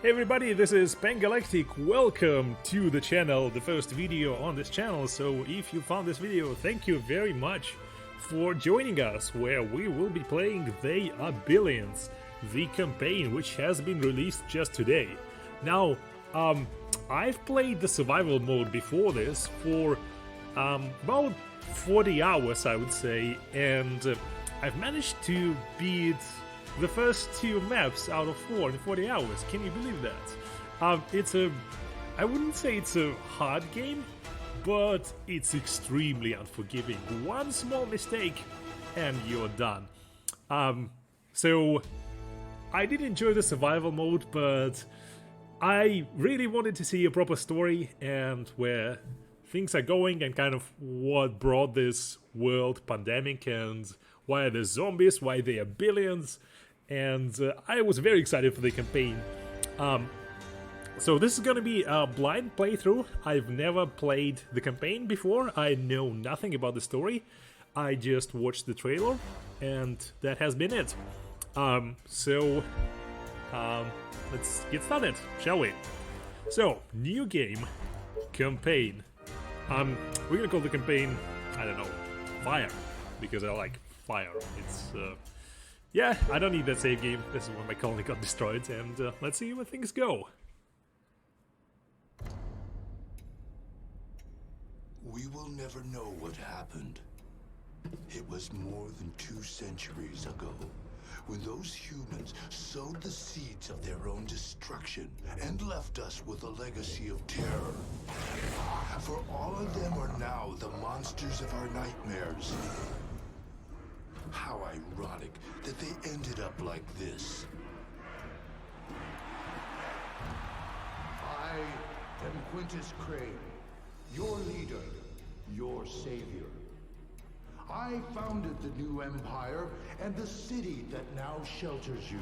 Hey everybody, this is Pangalactic. Welcome to the channel, the first video on this channel. So if you found this video, thank you very much for joining us, where we will be playing They Are Billions, the campaign which has been released just today. Now, I've played the survival mode before this for about 40 hours, I would say, and I've managed to beat the first two maps out of 4 in 40 hours. Can you believe that? I wouldn't say it's a hard game, but it's extremely unforgiving. One small mistake and you're done. So I did enjoy the survival mode, but I really wanted to see a proper story and where things are going and kind of what brought this world pandemic and why are there zombies, why they are billions. And I was very excited for the campaign. So this is gonna be a blind playthrough. I've never played the campaign before. I know nothing about the story. I just watched the trailer, and that has been it. Let's get started, shall we? So, new game, campaign. We're gonna call the campaign, I don't know, Fire, because I like fire. It's yeah, I don't need that save game. This is when my colony got destroyed, and let's see where things go. We will never know what happened. It was more than 2 centuries ago, when those humans sowed the seeds of their own destruction and left us with a legacy of terror. For all of them are now the monsters of our nightmares. How ironic that they ended up like this. I am Quintus Crane, your leader, your savior. I founded the new empire and the city that now shelters you.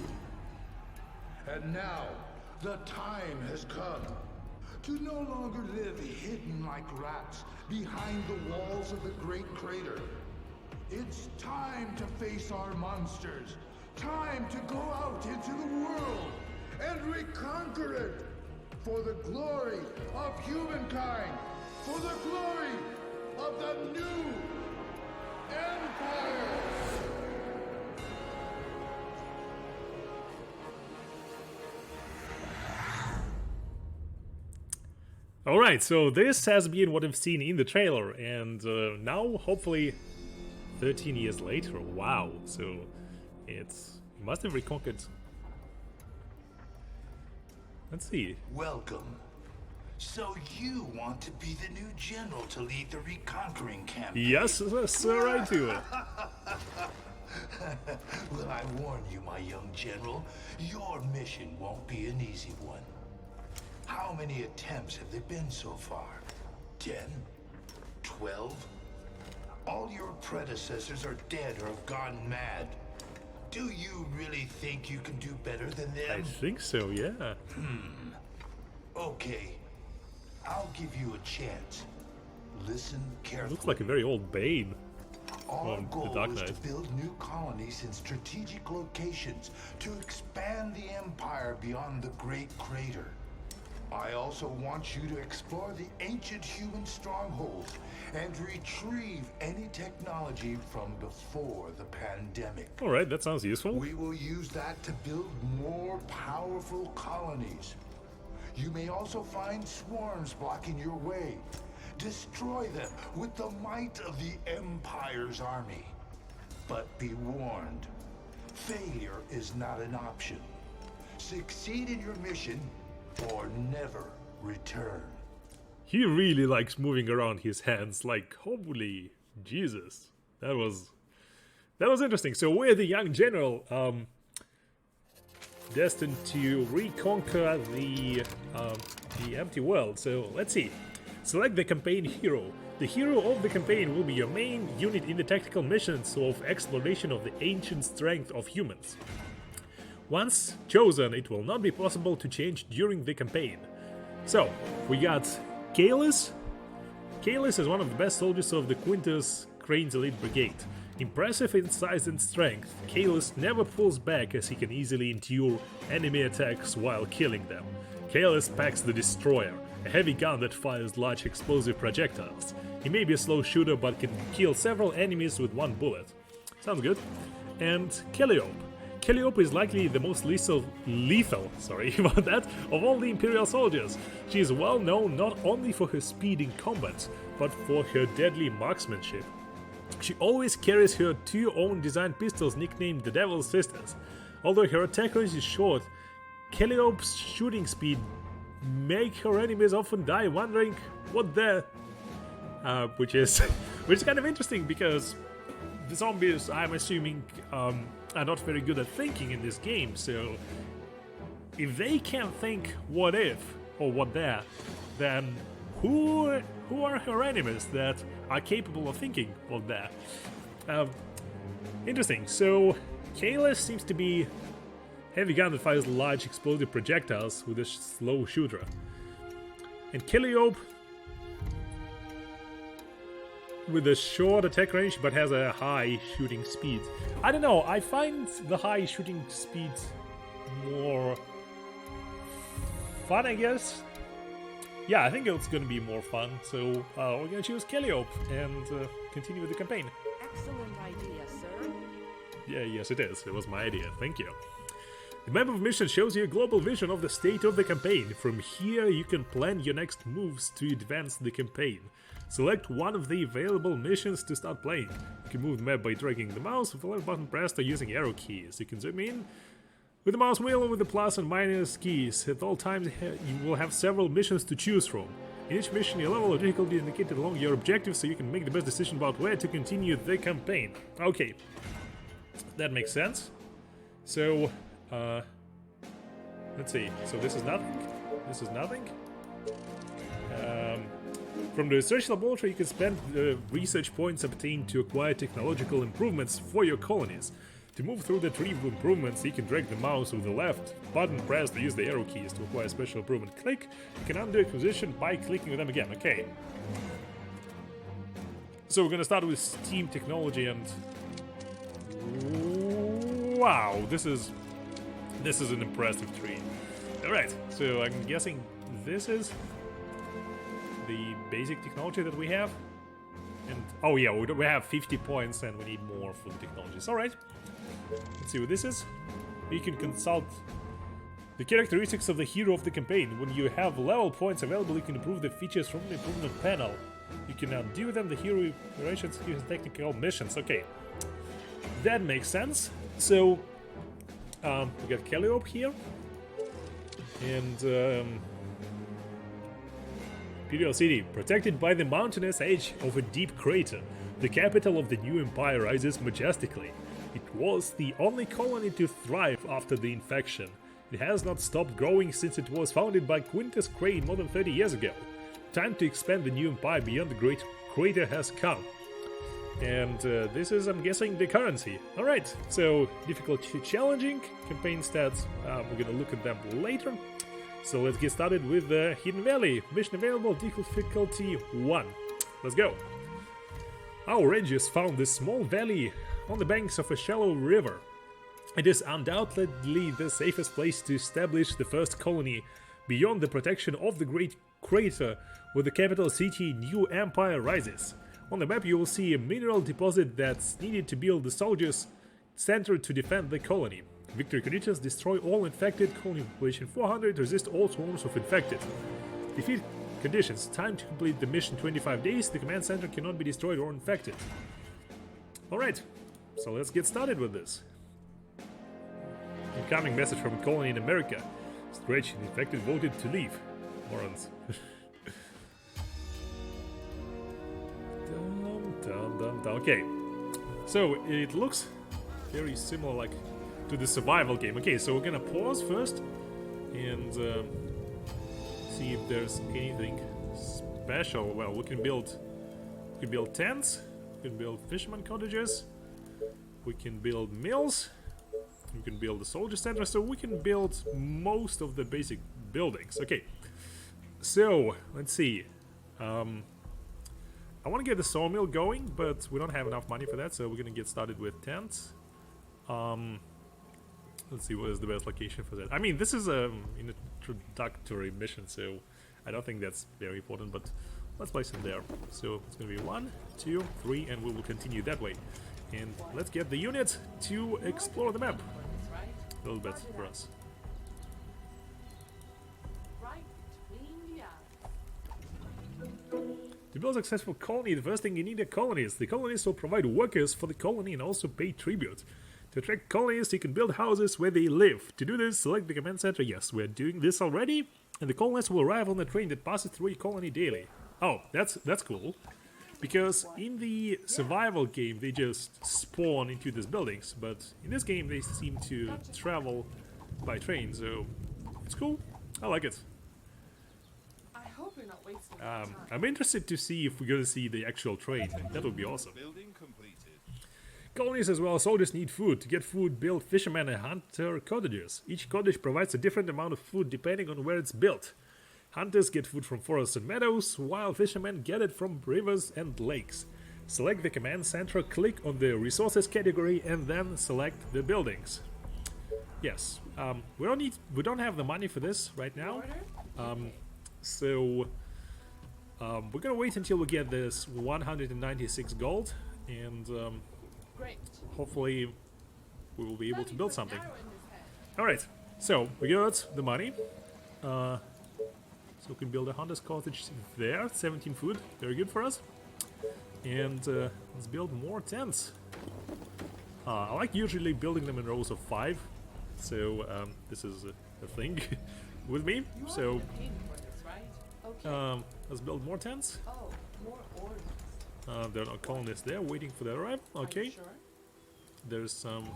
And now, the time has come to no longer live hidden like rats behind the walls of the Great Crater. It's time to face our monsters. Time to go out into the world and reconquer it. For the glory of humankind. For the glory of the new empire. Alright, so this has been what I've seen in the trailer, and now, hopefully, 13 years later, wow, so it must have reconquered. Let's see. Welcome. So you want to be the new general to lead the reconquering campaign? Yes, sir, I do. Well, I warn you, my young general, your mission won't be an easy one. How many attempts have there been so far? 10? 12? All your predecessors are dead or have gone mad. Do you really think you can do better than them? I think so, yeah. Okay. I'll give you a chance. Listen carefully. Looks like a very old Bane. Our goal Dark is Knight. to build new colonies in strategic locations to expand the empire beyond the Great Crater. I also want you to explore the ancient human strongholds and retrieve any technology from before the pandemic. Alright, that sounds useful. We will use that to build more powerful colonies. You may also find swarms blocking your way. Destroy them with the might of the Empire's army. But be warned, failure is not an option. Succeed in your mission or never return. He really likes moving around his hands, like, holy Jesus. That was interesting. So we're the young general, destined to reconquer the empty world. So let's see. Select the campaign hero. The hero of the campaign will be your main unit in the tactical missions of exploration of the ancient strength of humans. Once chosen, it will not be possible to change during the campaign. So, we got Kalis. Kalis is one of the best soldiers of the Quintus Crane's Elite Brigade. Impressive in size and strength, Kahless never pulls back as he can easily endure enemy attacks while killing them. Kahless packs the Destroyer, a heavy gun that fires large explosive projectiles. He may be a slow shooter but can kill several enemies with one bullet. Sounds good. And Calliope. Calliope is likely the most lethal, about that, of all the Imperial soldiers. She is well known not only for her speed in combat, but for her deadly marksmanship. She always carries her two own designed pistols nicknamed the Devil's Sisters. Although her attack range is short, Calliope's shooting speed make her enemies often die wondering what the... which is kind of interesting because the zombies, I'm assuming, are not very good at thinking in this game, so if they can't think what if or what there, then who are her enemies that are capable of thinking what there? Interesting. So Kahless seems to be heavy gun that fires large explosive projectiles with a slow shooter, and Calliope with a short attack range but has a high shooting speed. I don't know, I find the high shooting speed more fun, I guess. Yeah, I think it's gonna be more fun, so we're gonna choose Calliope and continue with the campaign. Excellent idea, sir. Yeah, yes it is. It was my idea. Thank you. The map of mission shows you a global vision of the state of the campaign. From here you can plan your next moves to advance the campaign. Select one of the available missions to start playing. You can move the map by dragging the mouse with the left button pressed or using arrow keys. You can zoom in with the mouse wheel or with the plus and minus keys. At all times you will have several missions to choose from. In each mission your level of difficulty is indicated along your objective so you can make the best decision about where to continue the campaign. Okay, that makes sense. So, let's see. So this is nothing. This is nothing. From the research laboratory, you can spend the research points obtained to acquire technological improvements for your colonies. To move through the tree of improvements, you can drag the mouse with the left button pressed to use the arrow keys to acquire special improvement. Click. You can undo acquisition by clicking with them again. Okay. So we're gonna start with Steam technology and... wow, this is an impressive tree. Alright, so I'm guessing this is the basic technology that we have. And oh yeah, we have 50 points and we need more for the technologies. Alright, let's see what this is. You can consult the characteristics of the hero of the campaign. When you have level points available, you can improve the features from the improvement panel. You can undo them, the hero operations, use technical missions. Okay, that makes sense. So we got Calliope here, and Imperial City, protected by the mountainous edge of a deep crater, the capital of the new empire rises majestically. It was the only colony to thrive after the infection. It has not stopped growing since it was founded by Quintus Crane more than 30 years ago. Time to expand the new empire beyond the great crater has come. And this is, I'm guessing, the currency. Alright, so difficulty challenging, campaign stats, we're gonna look at them later. So let's get started with Hidden Valley. Mission available, difficulty 1. Let's go. Our rangers found this small valley on the banks of a shallow river. It is undoubtedly the safest place to establish the first colony beyond the protection of the great crater where the capital city New Empire rises. On the map you will see a mineral deposit that's needed to build the soldiers' center to defend the colony. Victory conditions: destroy all infected, colony population 400, resist all swarms of infected. Defeat conditions: time to complete the mission 25 days, the command center cannot be destroyed or infected. Alright, so let's get started with this. Incoming message from a colony in America. Stretch, the infected voted to leave. Morons. Okay, so it looks very similar like to the survival game. Okay, so we're gonna pause first and see if there's anything special. Well, we can build tents, we can build fisherman cottages, we can build mills, we can build a soldier center, so we can build most of the basic buildings. Okay, so let's see. I want to get the sawmill going, but we don't have enough money for that, so we're gonna get started with tents. Let's see what is the best location for that. I mean, this is an introductory mission, so I don't think that's very important, but let's place them there. So it's gonna be 1, 2, 3, and we will continue that way. And let's get the unit to explore the map a little bit for us. Right between the eyes. To build a successful colony, the first thing you need are colonists. The colonists will provide workers for the colony and also pay tribute. To attract colonists, you can build houses where they live. To do this, select the command center. Yes, we're doing this already. And the colonists will arrive on the train that passes through your colony daily. Oh, that's cool. Because in the survival game, they just spawn into these buildings. But in this game, they seem to travel by train. So it's cool. I like it. I hope you're not wasting your time. I'm interested to see if we're going to see the actual train. That would be awesome. Building completed. Colonies as well, soldiers need food. To get food, build fishermen and hunter cottages. Each cottage provides a different amount of food depending on where it's built. Hunters get food from forests and meadows, while fishermen get it from rivers and lakes. Select the command center, click on the resources category, and then select the buildings. Yes, we don't have the money for this right now. So we're gonna wait until we get this 196 gold, and Great. hopefully we will be able to build something. Arrow in his head. Alright, so we got the money. So we can build a hunter's cottage there, 17 food, very good for us. And let's build more tents. I like usually building them in rows of 5, so this is a thing with me. You So are paying for this, right? Okay. let's build more tents. Oh, more orders. There are no colonists there waiting for their arrival. Are you Okay, sure? there's some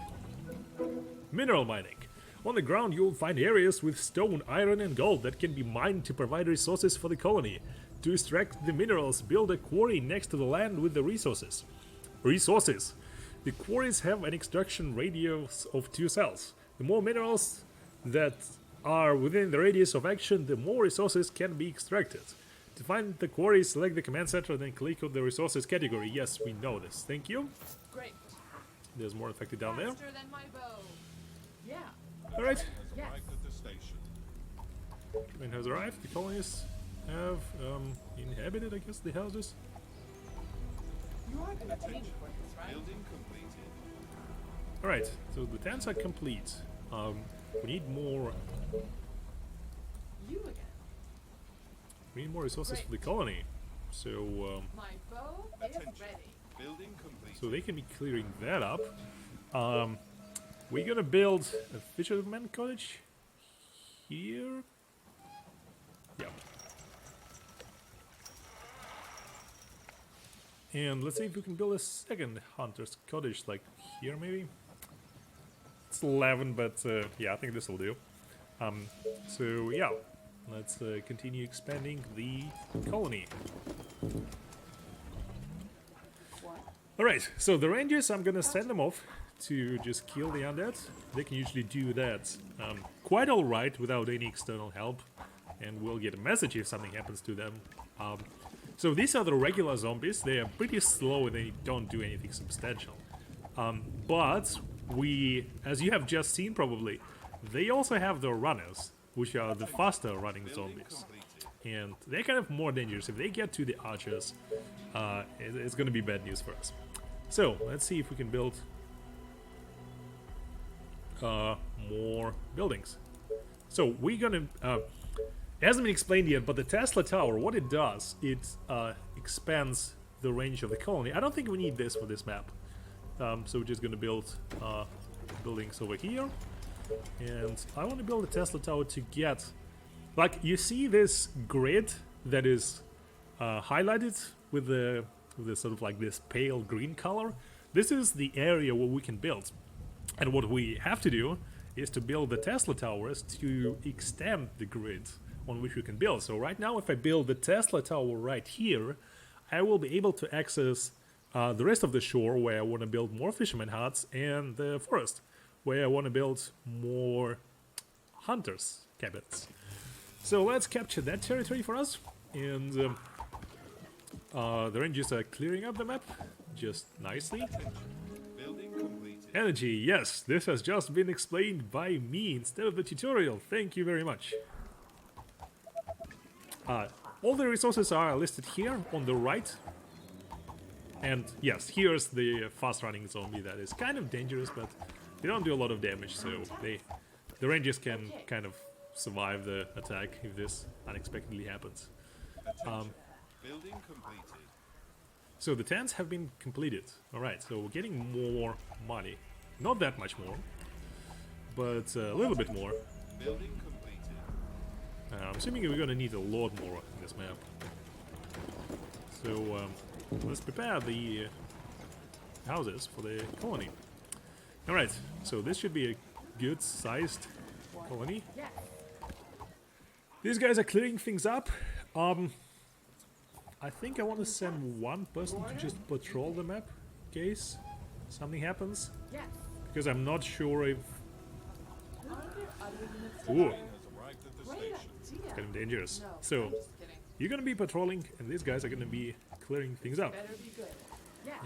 mineral mining. On the ground you will find areas with stone, iron and gold that can be mined to provide resources for the colony. To extract the minerals, build a quarry next to the land with the resources. The quarries have an extraction radius of 2 cells. The more minerals that are within the radius of action, the more resources can be extracted. To find the quarry, select the command center, then click on the resources category. Yes, we know this. Thank you. Great. There's more infected down there. Faster than my bow. Yeah. Alright, Has Yes. arrived at the station. train has arrived. The colonists have inhabited, I guess, the houses. You are gonna pay me for this, right? Building completed. Alright, so the tents are complete. We need more. You again. We need more resources for the colony. So My bow is Attention. ready. Building completed. so they can be clearing that up. We're gonna build a fisherman cottage here. Yeah. And let's see if we can build a second hunter's cottage, like here maybe. It's 11, but yeah, I think this will do. So yeah, let's continue expanding the colony. Alright, so the rangers, I'm gonna send them off to just kill the undead. They can usually do that quite alright without any external help, and we'll get a message if something happens to them. So these are the regular zombies. They are pretty slow and they don't do anything substantial. But we, as you have just seen probably, they also have the runners, which are the faster running zombies. And they're kind of more dangerous. If they get to the archers, it's gonna be bad news for us. So, let's see if we can build more buildings. So, we're gonna... it hasn't been explained yet, but the Tesla Tower, what it does, it expands the range of the colony. I don't think we need this for this map. So we're just gonna build buildings over here. And I want to build a Tesla Tower to get... Like, you see this grid that is highlighted with the sort of like this pale green color? This is the area where we can build. And what we have to do is to build the Tesla Towers to extend the grid on which we can build. So right now, if I build the Tesla Tower right here, I will be able to access the rest of the shore where I want to build more fisherman huts, and the forest where I want to build more hunters' cabins. So let's capture that territory for us, and The Rangers are clearing up the map just nicely. Building completed. Energy, yes, this has just been explained by me instead of the tutorial. Thank you very much. All the resources are listed here on the right. And yes, here's the fast-running zombie that is kind of dangerous, but they don't do a lot of damage, so the Rangers can kind of survive the attack if this unexpectedly happens. Building completed. So the tents have been completed. Alright, so we're getting more money. Not that much more, but a little bit more. Building completed. I'm assuming we're gonna need a lot more in this map. So let's prepare the houses for the colony. Alright, so this should be a good sized colony. These guys are clearing things up. I think I want to send one person to just patrol the map in case something happens. Because I'm not sure if... Ooh, Has arrived at the station. it's kind of dangerous. So, you're gonna be patrolling and these guys are gonna be clearing things up.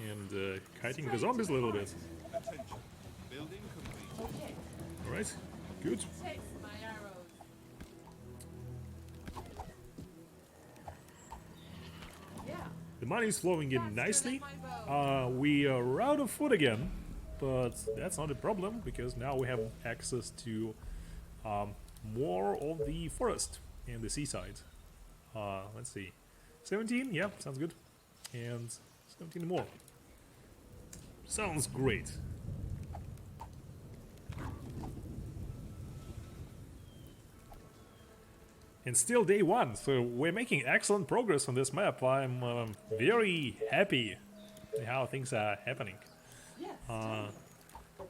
And kiting the zombies a little bit. Attention. Building completed. Alright, good. The money is flowing in nicely. We are out of food again, but that's not a problem because now we have access to more of the forest and the seaside. Let's see, 17, yeah, sounds good, and 17 more. Sounds great. And still day one, so we're making excellent progress on this map. I'm very happy how things are happening. But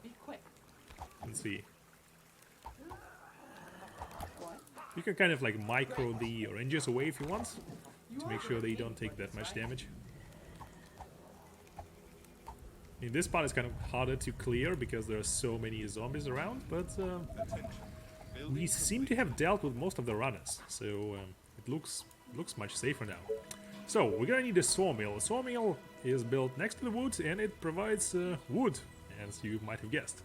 be quick. Let's see. You can kind of like micro the Rangers away if you want, to make sure they don't take that much damage. I mean, this part is kind of harder to clear because there are so many zombies around, but we seem to have dealt with most of the runners, so it looks much safer now. So we're gonna need a sawmill. A sawmill is built next to the woods and it provides wood, as you might have guessed.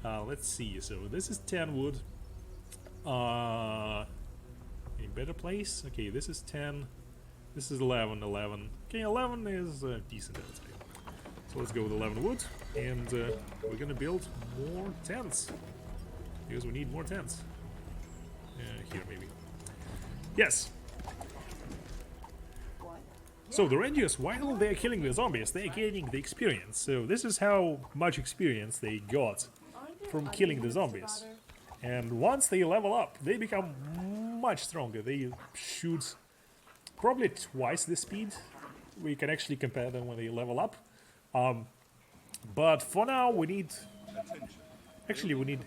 Let's see. So this is 10 wood. Any better place? Okay, this is 10. This is 11. 11. Okay, 11 is decent, I would say. So let's go with 11 wood, and we're gonna build more tents. Because we need more tents. Here, maybe. Yes! So the Rangers, while they're killing the zombies, they're gaining the experience. So this is how much experience they got from killing the zombies. And once they level up, they become much stronger. They shoot probably twice the speed. We can actually compare them when they level up. But for now, we need... Actually, we need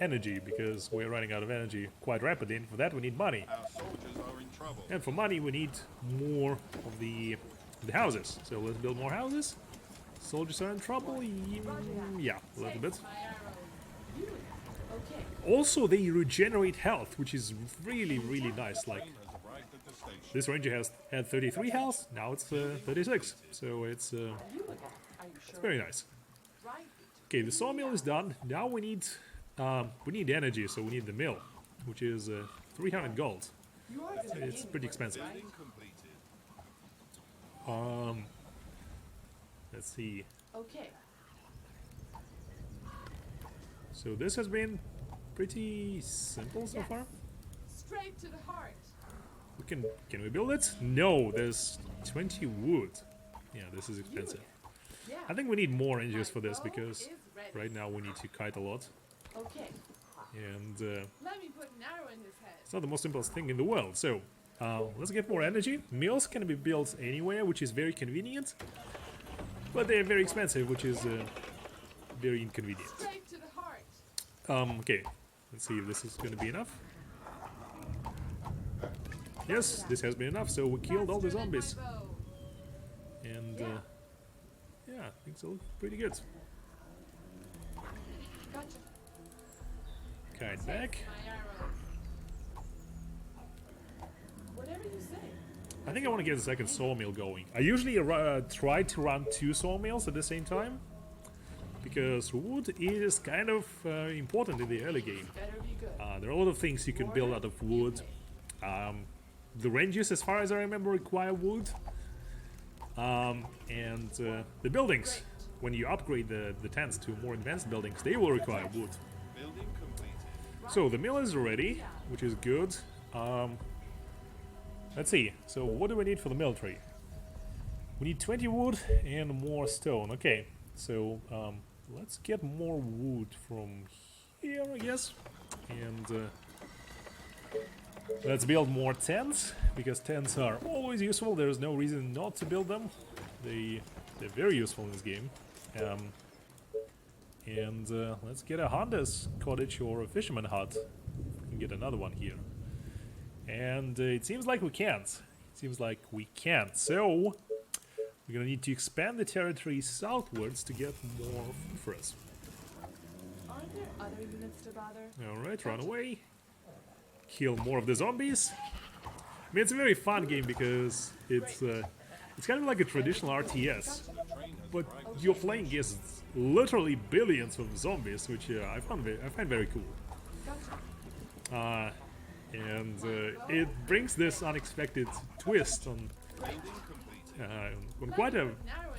energy, because we're running out of energy quite rapidly, and for that we need money. Our soldiers are in trouble. And for money we need more of the houses. So let's build more houses. Soldiers are in trouble? Yeah, a little bit. Also, they regenerate health, which is really, really nice. Like, Has arrived at the station. this ranger has had 33 health, now it's 36. So it's very nice. Okay, the sawmill is done. Now we need energy, so we need the mill, which is 300 gold. It's pretty expensive. Building completed. Let's see. Okay. So this has been pretty simple so far. Straight to the heart. We can we build it? No, there's 20 wood. Yeah, this is expensive. Yeah. I think we need more engines for this because right now we need to kite a lot, Okay. and Let me put an arrow in his head. it's not the most simplest thing in the world. So let's get more energy. Mills can be built anywhere, which is very convenient, but they're very expensive, which is very inconvenient. Straight to the heart. Okay, let's see if this is going to be enough. Yes, this has been enough. So we killed all the zombies, and yeah, things look pretty good. Gotcha. Kite back. My arrows. Whatever you say. I think I want to get a second sawmill going. I usually try to run 2 sawmills at the same time, because wood is kind of important in the early game. Better be good. There are a lot of things you can build out of wood. The ranges, as far as I remember, require wood. And the buildings, when you upgrade the tents to more advanced buildings, they will require wood. Building completed. So the mill is ready, which is good. Let's see. So what do we need for the mill tree? We need 20 wood and more stone. Okay, so let's get more wood from here, I guess. And let's build more tents, because tents are always useful. There's no reason not to build them. They're very useful in this game. And let's get a hunter's cottage or a fisherman hut. We can get another one here. And it seems like we can't. So we're gonna need to expand the territory southwards to get more food for us. Aren't there other units to bother? Alright, run away. Kill more of the zombies. I mean, it's a very fun game because it's kind of like a traditional RTS, but you're playing against literally billions of zombies, which I find very cool. And it brings this unexpected twist on quite a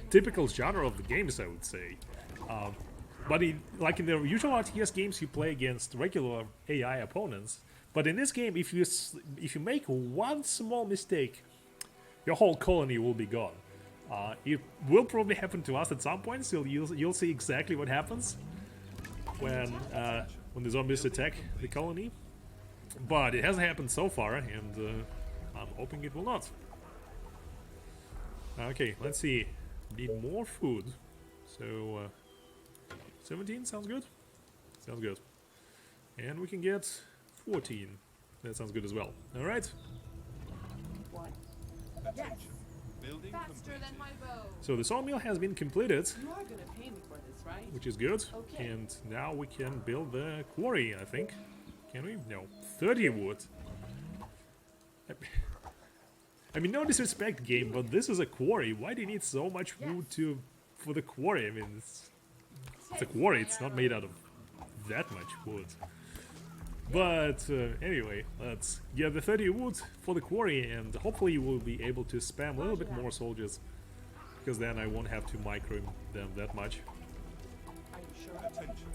typical genre of the games, I would say. But like in the usual RTS games, you play against regular AI opponents. But in this game, if you make one small mistake, your whole colony will be gone. It will probably happen to us at some point, so you'll see exactly what happens when the zombies attack the colony. But it hasn't happened so far, and I'm hoping it will not. Okay, let's see. Need more food. So 17 sounds good. Sounds good. And we can get 14. That sounds good as well. All right. What? Attention. Building Faster completed. than my bow. So the sawmill has been completed, You are gonna pay me for this, right? which is good. Okay. And now we can build the quarry, I think. Can we? No. 30 wood. I mean, no disrespect, game, but this is a quarry. Why do you need so much wood for the quarry? I mean, it's a quarry. It's not made out of that much wood. But anyway, let's get the 30 wood for the quarry, and hopefully we'll be able to spam a little bit more soldiers, because then I won't have to micro them that much. Are you sure? Attention.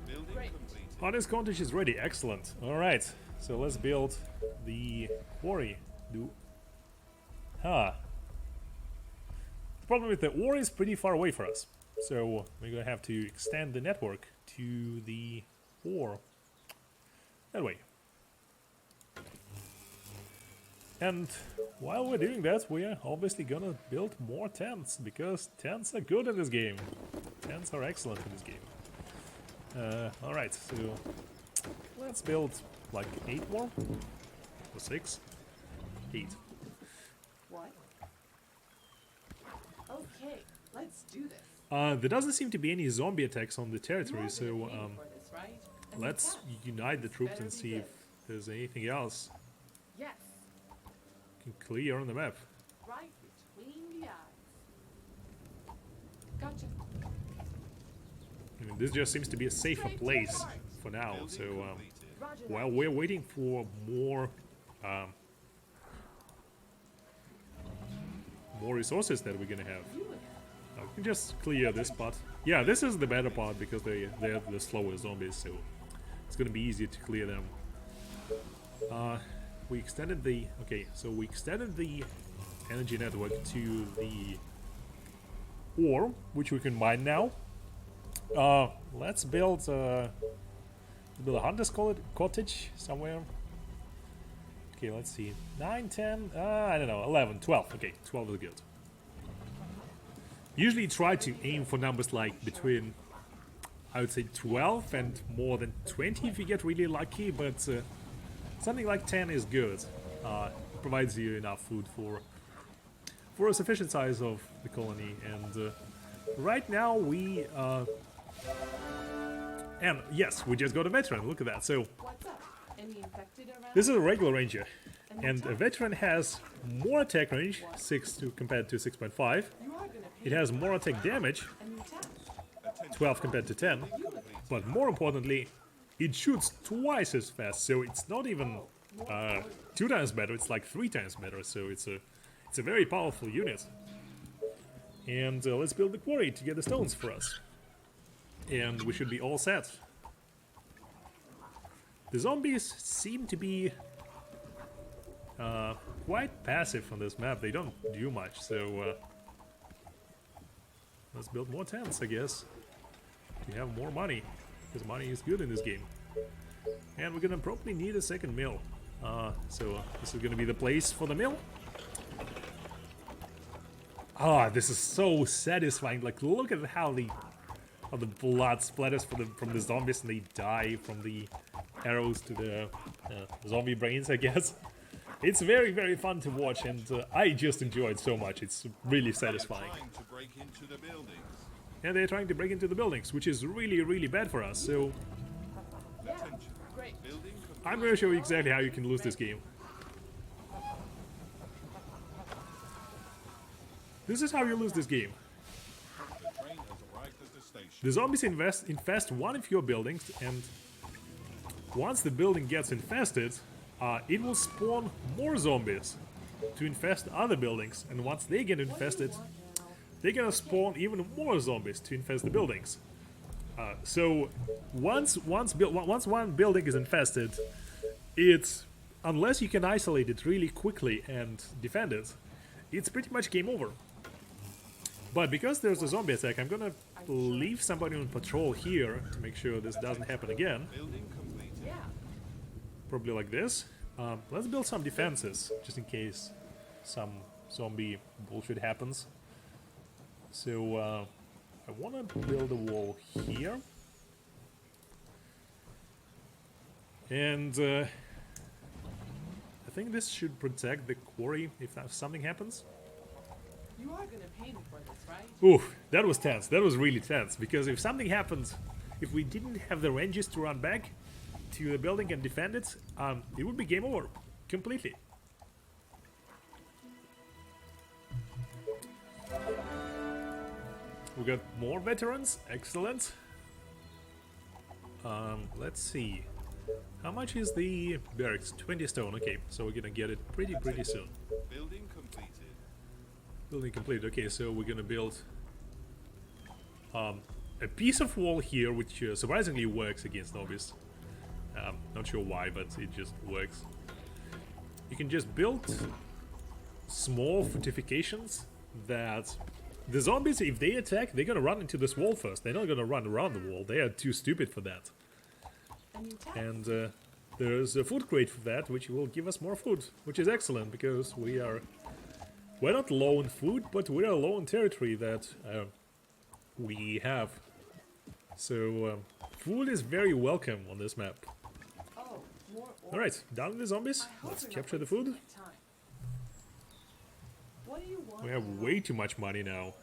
Building completed. Hunter's cottage is ready. Excellent. All right, so let's build the quarry. The problem with the ore is pretty far away for us, so we're gonna have to extend the network to the ore that way. And while we're doing that, we are obviously gonna build more tents, because tents are good in this game. Tents are excellent in this game. Alright, so let's build like 8 more, or 6? 8. What? Okay, let's do this. There doesn't seem to be any zombie attacks on the You territory, are so gonna pay me for this, right? And let's with unite the troops better and be see good. if there's anything else that, yes, we can clear on the map. right between the eyes. Gotcha. I mean, this just seems to be a safer Straight to the place heart. for now, Building so completed. Roger while that. we're waiting for more more resources that we're gonna have. You again. We can just clear this part. Yeah, this is the better part, because they're the slower zombies, so it's gonna be easier to clear them. We extended the energy network to the ore, which we can mine now. Let's build a hunter's cottage somewhere. Okay, let's see. 9, 10, I don't know, 11, 12. Okay, 12 is good. Usually try to aim for numbers like between, I would say, 12 and more than 20 if you get really lucky, but something like 10 is good. Provides you enough food for a sufficient size of the colony. And right now we... and yes, we just got a veteran, look at that. So What's up? Any infected around? This is a regular ranger, Any and a attack? veteran has more attack range, 6 to compared to 6.5. You are gonna pay It has more attack damage, Any attack? 12 compared to 10. But more importantly, it shoots twice as fast, so it's not even 2 times better, it's like 3 times better, so it's a very powerful unit. And let's build the quarry to get the stones for us. And we should be all set. The zombies seem to be quite passive on this map, they don't do much, so let's build more tents, I guess. To have more money, because money is good in this game. And we're gonna probably need a second mill. So this is gonna be the place for the mill. Ah, this is so satisfying. Like, look at how the blood splatters from the zombies and they die from the arrows to the zombie brains, I guess. It's very, very fun to watch, and I just enjoy it so much. It's really satisfying. Trying to break into the buildings. And they're trying to break into the buildings, which is really, really bad for us. So Attention. Great. Building complete. I'm gonna show you exactly how you can lose this game. This is how you lose this game. The train has arrived at the station. The zombies infest one of your buildings, and once the building gets infested, it will spawn more zombies to infest other buildings. And once they get infested, they're gonna spawn even more zombies to infest the buildings. So once one building is infested, it's, unless you can isolate it really quickly and defend it, it's pretty much game over. But because there's a zombie attack, I'm gonna leave somebody on patrol here to make sure this doesn't happen again. Building completed. Yeah. Probably like this. Let's build some defenses, just in case some zombie bullshit happens. So, I want to build a wall here. And I think this should protect the quarry if something happens. You are gonna pay me for this, right? Oof, that was tense. That was really tense. Because if something happens, if we didn't have the ranges to run back to the building and defend it, it would be game over. Completely. We got more veterans. Excellent. Let's see. How much is the barracks? 20 stone. Okay, so we're gonna get it pretty soon. Building completed. Building complete. Okay, so we're gonna build a piece of wall here, which surprisingly works against zombies. Not sure why, but it just works. You can just build small fortifications that the zombies, if they attack, they're gonna run into this wall first. They're not gonna run around the wall. They are too stupid for that. Any attack? And there's a food crate for that, which will give us more food, which is excellent because we're not low on food, but we are low on territory that we have. So food is very welcome on this map. Oh, more ore. All right, down with the zombies. I hope Let's you're not capture the wasting food. my time. What do you want? We have way too much money now.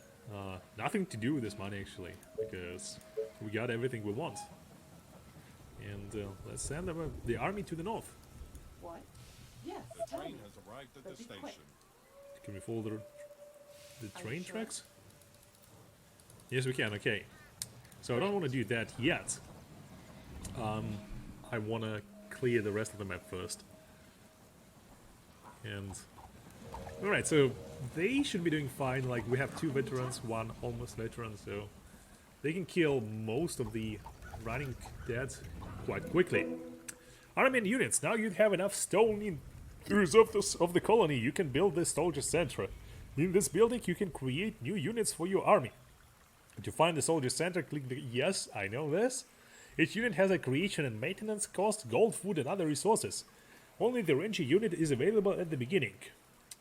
Nothing to do with this money actually, because we got everything we want. And let's send the army to the north. What? Yes, The tell train me. has arrived at But the be quick. station. Can we follow the you train sure? tracks? Yes, we can. Okay. So I don't want to do that yet. I want to clear the rest of the map first. And alright, so they should be doing fine. Like, we have 2 veterans, 1 almost veteran, so they can kill most of the running dead quite quickly. Army units, now you have enough stone in the reserves of the colony. You can build this soldier center. In this building, you can create new units for your army. To find the soldier center, click the yes, I know this. Each unit has a creation and maintenance cost, gold, food, and other resources. Only the ranger unit is available at the beginning.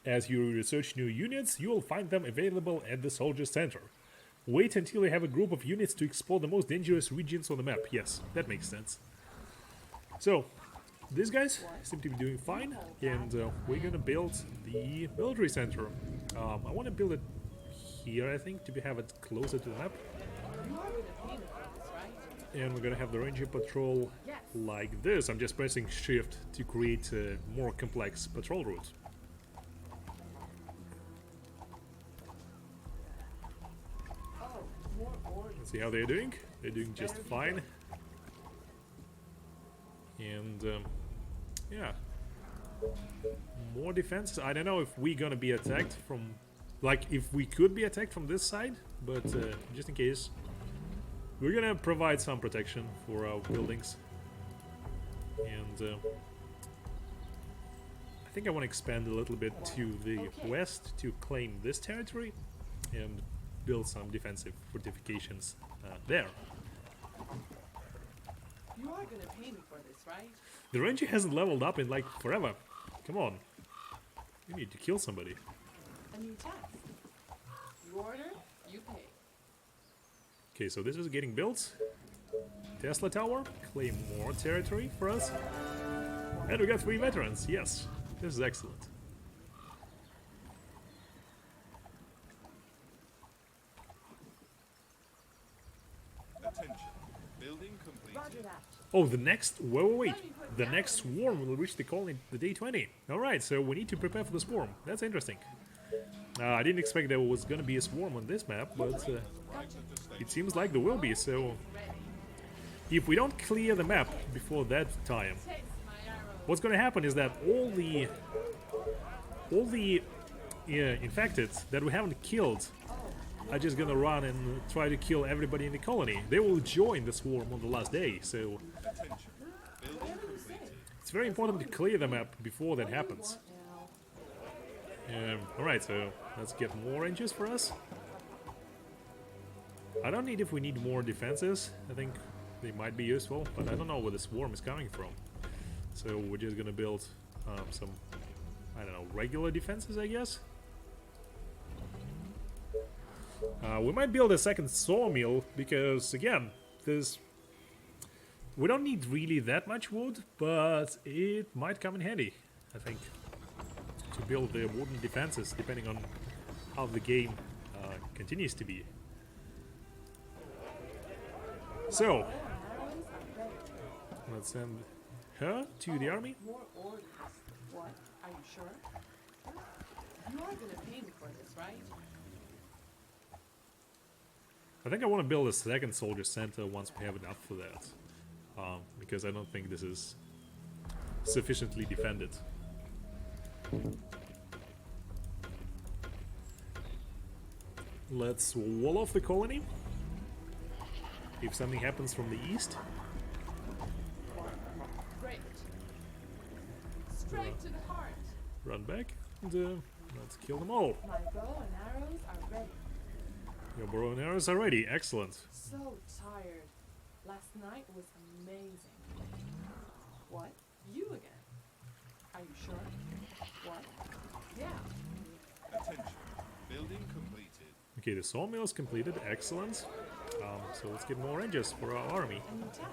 As you research new units, you will find them available at the soldier center. Wait until you have a group of units to explore the most dangerous regions on the map. Yes, that makes sense. So, these guys seem to be doing fine, and we're gonna build the military center. I want to build it here, I think, to have it closer to the map. You are gonna pay me for this, right? And we're gonna have the ranger patrol Yes. like this. I'm just pressing shift to create a more complex patrol route. Oh, more orders. Let's see how they're doing. They're doing just fine. And yeah, more defenses. I don't know if we're gonna be attacked from, like, if we could be attacked from this side, but just in case, we're gonna provide some protection for our buildings. And I think I want to expand a little bit to the west to claim this territory and build some defensive fortifications there. You are gonna pay me for this, right? The ranger hasn't leveled up in like forever. Come on. You need to kill somebody. A new task. You order, you pay. Okay, so this is getting built. Tesla Tower. Claim more territory for us. And we got 3 veterans. Yes. This is excellent. Attention. Building complete. Roger that. Oh, the next... Wait. The next swarm will reach the colony the day 20. Alright, so we need to prepare for the swarm. That's interesting. I didn't expect there was gonna be a swarm on this map, but Arrived at the station. it seems like there will be, so... If we don't clear the map before that time, Taste my arrows. what's gonna happen is that all the infected that we haven't killed are just gonna run and try to kill everybody in the colony. They will join the swarm on the last day, so Attention. Building completed. it's very important to clear the map before that happens. Now, Alright, so let's get more ranges for us. I don't need if we need more defenses. I think they might be useful, but I don't know where the swarm is coming from. So we're just gonna build some, I don't know, regular defenses, I guess. We might build a second sawmill because, again, we don't need really that much wood, but it might come in handy, I think, to build the wooden defenses, depending on how the game continues to be. So, let's send her to the army. more orders. What? Are you sure? You are gonna pay me for this, right? I think I want to build a second soldier center once we have enough for that, because I don't think this is sufficiently defended. Let's wall off the colony. If something happens from the east, Great. Straight to the heart. run back and let's kill them all. My bow and arrows are ready. Your bow and arrows are ready. Excellent. So tired. Last night was amazing. What? You again? Are you sure? What? Yeah. Attention. Building completed. Okay, the sawmill is completed. Excellent. So let's get more rangers for our army. A new task.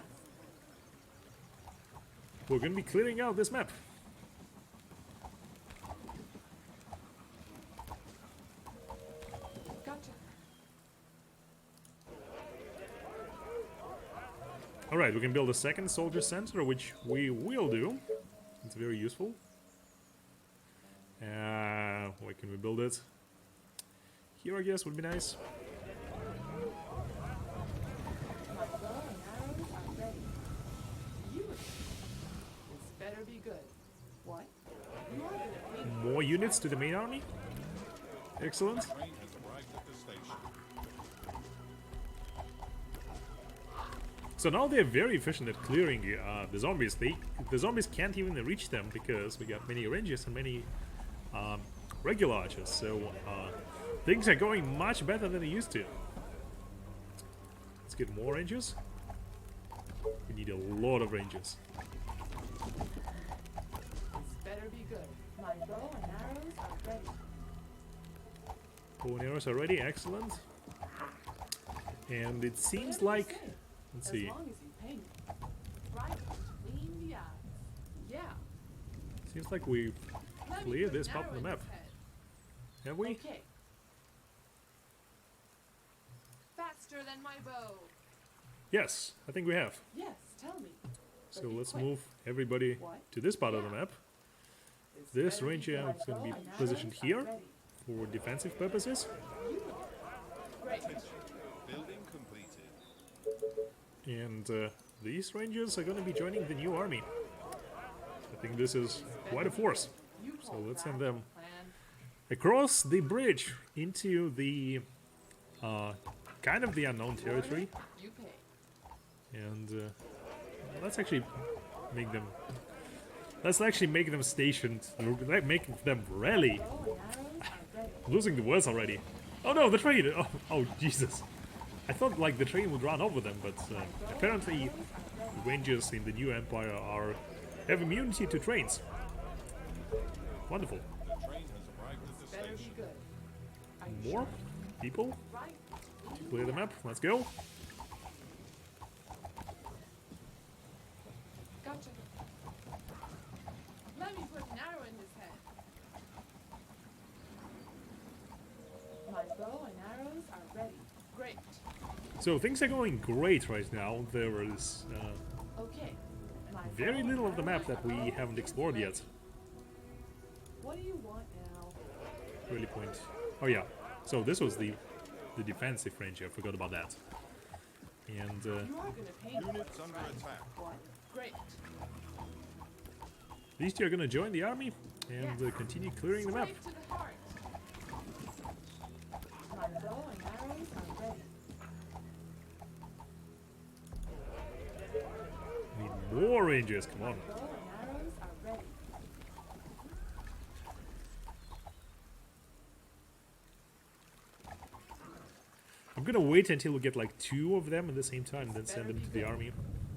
We're going to be clearing out this map. Gotcha. Alright, we can build a second soldier center, which we will do. It's very useful. Where can we build it? Here, I guess, would be nice. My bow and arrows are ready. You again. This better be good. What? You are gonna pay me. More units to the main army. Excellent. Train has arrived at the station. So now they're very efficient at clearing the zombies. The zombies can't even reach them because we got many rangers and many regular archers. So things are going much better than they used to. Let's get more rangers. We need a lot of rangers. This better be good. My bow and arrows are ready. Bow and arrows are ready. Excellent. And it seems Whatever you like, say, let's as see, long as you pay me. Right between the eyes. Yeah. seems like we've Let me cleared put this an part arrow of the in map. his head. Have we? Okay. Faster than my bow. Yes, I think we have. Yes, tell me. So But be let's quick. move everybody What? to this part of the map. This better ranger good. is going to be My bow and positioned arrows are here ready. for defensive purposes. Great. Building completed. And these rangers are going to be joining the new army. I think this is quite a force. You So call let's that send them a plan? across the bridge into the kind of the unknown territory. You pay. And let's actually make them. Let's actually make them stationed. Make them rally. Bow and arrows are ready. Losing the words already. Oh no, the train! Oh Jesus! I thought like the train would run over them, but apparently rangers in the new empire have immunity to trains. Wonderful. The train has arrived at the Better be station. good. Are you More people. right? Clear the map. Let's go. Gotcha. Let me put an arrow in his head. My bow and arrows are ready. Great. So things are going great right now. There is Okay. My very bow little and of the map arrows that we are haven't explored yet. What do you want now? Really point. Oh yeah. So this was the defensive ranger. I forgot about that. And You are gonna paint me, Units under right? attack. What? Great. these two are gonna join the army and continue clearing the map. Straight to the heart. My bow and arrows are ready. Need more rangers. Come on. Bow and arrows are ready. I'm gonna wait until we get like 2 of them at the same time, then send them to the army.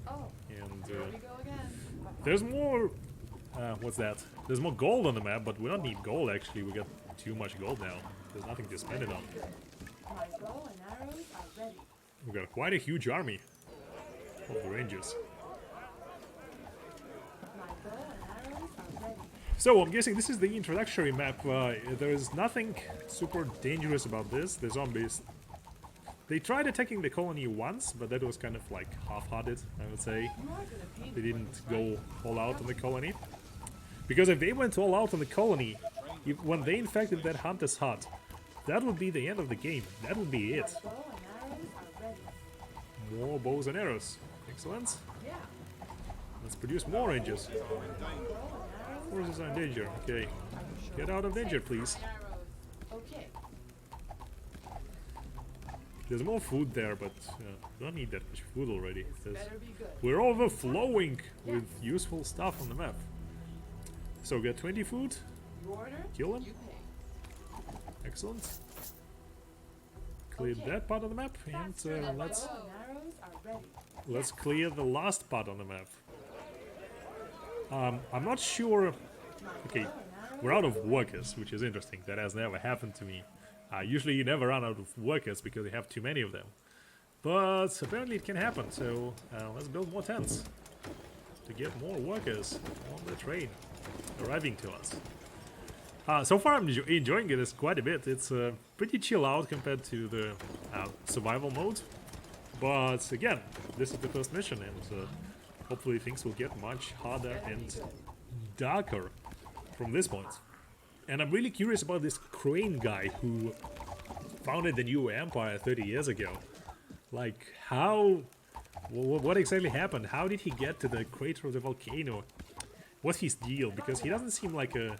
Oh, And here we go again. there's more. What's that? There's more gold on the map, but we don't need gold actually. We got too much gold now. There's nothing to spend it on. Good. My bow and arrows are ready. We got quite a huge army of the rangers. My bow and arrows are ready. So I'm guessing this is the introductory map. There is nothing super dangerous about this. The zombies. They tried attacking the colony once, but that was kind of like half-hearted, I would say. You are gonna paint They me, didn't right? go all out on the colony. Because if they went all out on the colony, when they infected that hunter's hut, that would be the end of the game. That would be it. My bow and arrows are ready. More bows and arrows. Excellent. Yeah. Let's produce more rangers. Bow and arrows. Forces are in danger. Okay. Get out of danger, please. Arrows. Okay. There's more food there, but we don't need that much food already. Better be good. We're overflowing with useful stuff on the map. So get 20 food. You order. Kill him. You pay. Excellent. Clear Okay. that part of the map, and My let's bow and arrows are ready. let's clear the last part on the map. I'm not sure. Okay, we're out of workers, which is interesting. That has never happened to me. Usually you never run out of workers because you have too many of them. But apparently it can happen, so let's build more tents to get more workers on the train arriving to us. So far I'm enjoying it quite a bit. It's pretty chill out compared to the survival mode. But again, this is the first mission, and hopefully things will get much harder and darker from this point. And I'm really curious about this Crane guy who founded the new empire 30 years ago. Like, how... what exactly happened? How did he get to the crater of the volcano? What's his deal? Because he doesn't seem like a...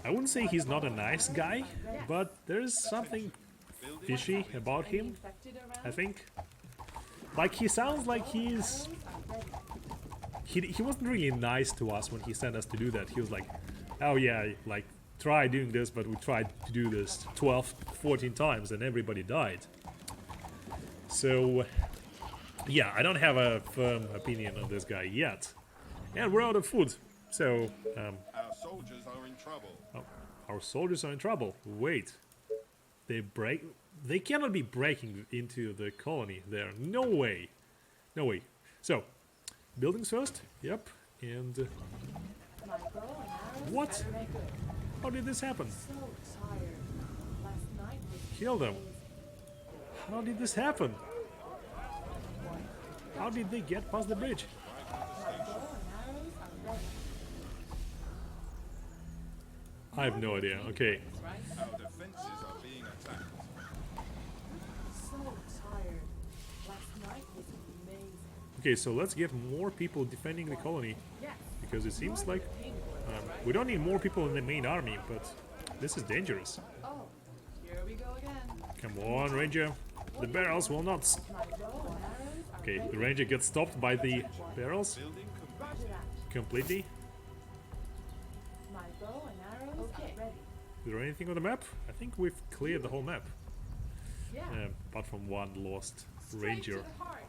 I wouldn't say he's not a nice guy, but there's something fishy about him, Infected around. I think. Like, he sounds like he's... He wasn't really nice to us when he sent us to do that. He was like, oh yeah, like, try doing this, but we tried to do this 12, 14 times and everybody died. So, yeah, I don't have a firm opinion on this guy yet. And we're out of food, so Our soldiers are in trouble. our soldiers are in trouble. Wait, they cannot be breaking into the colony there. No way. No way. So, buildings first. Yep. And My bow and arrows What? better make good. how did this happen? So tired. Last night was Kill them. amazing. How did this happen? How did they get past the bridge? My bow and arrows are ready. I have no idea. Okay. Right? Our defenses are being attacked. So tired. Last night was amazing. Okay, so let's get more people defending the colony. Yes. Because it seems You're like the penguin, right? we don't need more people in the main army, but this is dangerous. Oh, here we go again. Come on, Ranger. The barrels will not... My bow and arrows are Okay, ready. the Ranger gets stopped by the barrels Building complete. Roger that. completely. My bow and arrows are ready. Is there anything on the map? I think we've cleared the whole map. Yeah. Apart from one lost Straight Ranger. to the heart.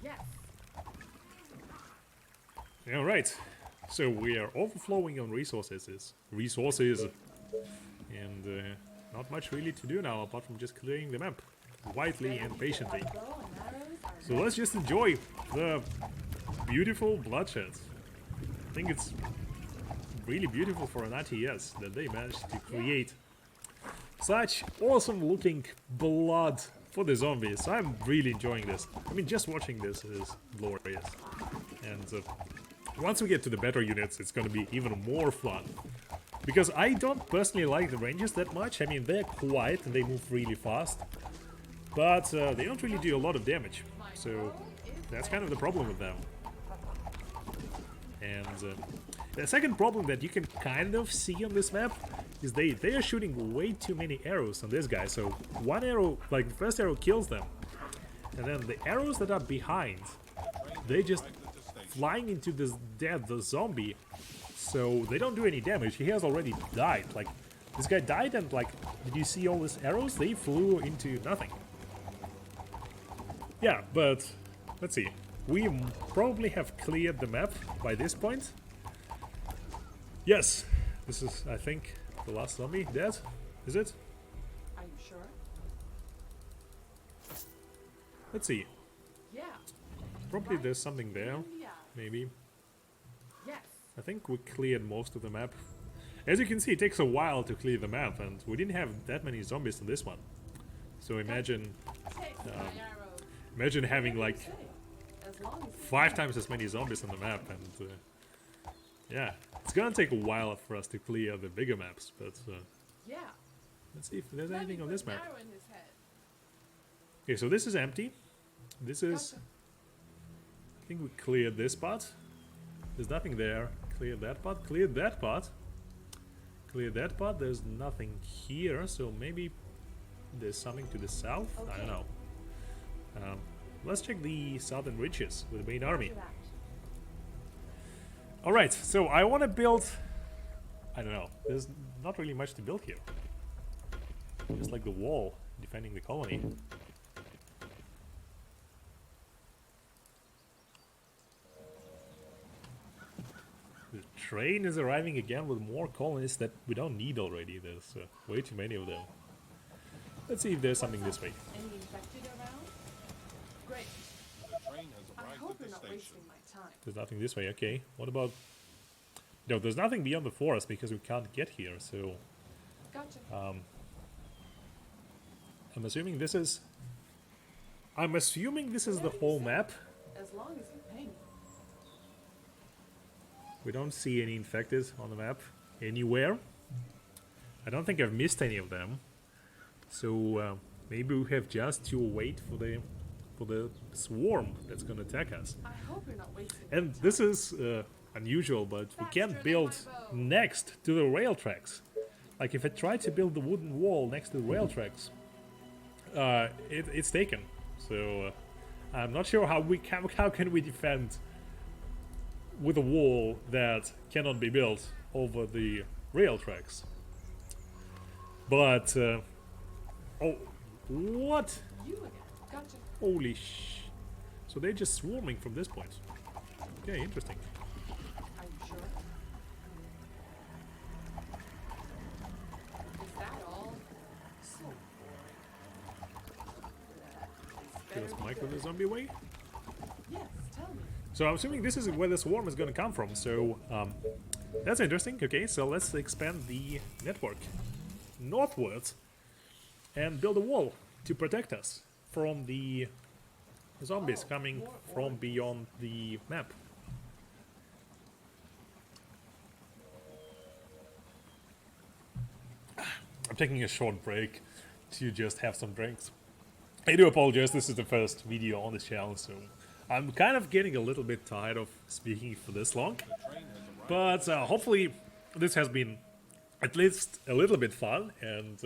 Yes. Alright, so we are overflowing on resources. And not much really to do now apart from just clearing the map. Quietly and patiently. My bow and arrows are So let's just enjoy the beautiful bloodshed. I think it's really beautiful for an RTS that they managed to create such awesome looking blood for the zombies. I'm really enjoying this. I mean, just watching this is glorious. And once we get to the better units, it's gonna be even more fun. Because I don't personally like the Rangers that much. I mean, they're quiet and they move really fast. But they don't really do a lot of damage. So that's kind of the problem with them. And the second problem that you can kind of see on this map is they are shooting way too many arrows on this guy. So one arrow, like the first arrow kills them. And then the arrows that are behind, they just flying into this the zombie. So they don't do any damage. He has already died. Like, this guy died and like, did you see all these arrows? They flew into nothing. Yeah, but let's see. We probably have cleared the map by this point. Yes, this is, I think, the last zombie dead. Is it? Are you sure? Let's see. Yeah. Probably there's something there. Yeah. Maybe. Yes. I think we cleared most of the map. As you can see, it takes a while to clear the map, and we didn't have that many zombies in this one. So imagine, Take my arrow. imagine having like Say, as long as 5 times as many zombies on the map, and yeah, it's gonna take a while for us to clear the bigger maps. But yeah. let's see if there's Let anything me on put this an map. arrow in his head. Okay, so this is empty. This is, Gotcha. I think we cleared this part. There's nothing there. Cleared that part. Cleared that part. Cleared that part. There's nothing here, so maybe there's something to the south. I don't Okay. know. Let's check the southern ridges with the main army. Roger that. All right, so I want to build. I don't know. There's not really much to build here. Just like the wall defending the colony. The train is arriving again with more colonists that we don't need already. There's way too many of them. Let's see if there's something this way. Any infected around? Great. The train has I arrived hope at you're the not station. wasting my time. There's nothing this way. Okay. What about? No, there's nothing beyond the forest because we can't get here. So Gotcha. I'm assuming this is. I'm assuming this is the whole map. As long as you pay me. We don't see any infected on the map anywhere. I don't think I've missed any of them. So maybe we have just to wait for the swarm that's gonna attack us. I hope you're not wasting And my time. this is unusual, but we can't build next to the rail tracks. Like if I try to build the wooden wall next to the rail tracks, it's taken. So I'm not sure how can we defend with a wall that cannot be built over the rail tracks. But oh, what? You again. Gotcha. Holy sh! So they're just swarming from this point. Okay, interesting. Are you sure? Is that all? So Kills Michael the zombie way. Yes, tell me. So I'm assuming this is where the swarm is going to come from. So that's interesting. Okay, so let's expand the network northwards and build a wall to protect us from the zombies coming from beyond the map. I'm taking a short break to just have some drinks. I do apologize, this is the first video on this channel, so I'm kind of getting a little bit tired of speaking for this long. But hopefully this has been at least a little bit fun, and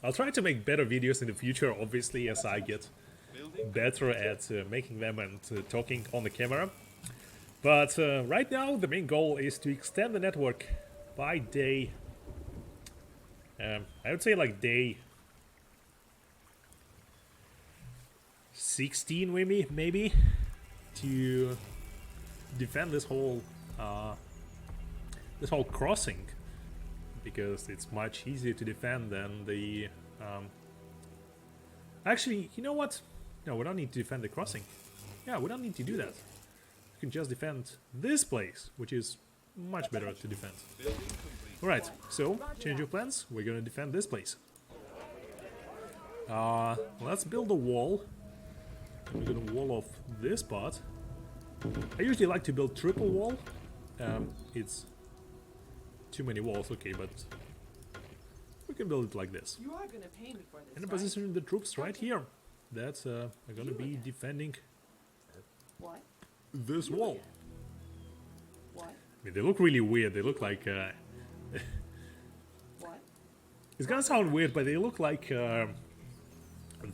I'll try to make better videos in the future, obviously, as I get better at making them and talking on the camera. But right now the main goal is to extend the network by day, I would say like day 16 maybe, to defend this whole crossing, because it's much easier to defend than the actually, you know what, no, we don't need to defend the crossing. Yeah, we don't need to do that. We can just defend this place, which is much better to defend. Alright, so change of plans, we're gonna defend this place. Let's build a wall. We're gonna wall off this part. I usually like to build triple wall. It's too many walls, okay, but we can build it like this. You are gonna pay me for this, And right? position the troops right here. That's are gonna be defending What? this wall. What? I mean, they look really weird. They look like What? it's gonna sound weird, but they look like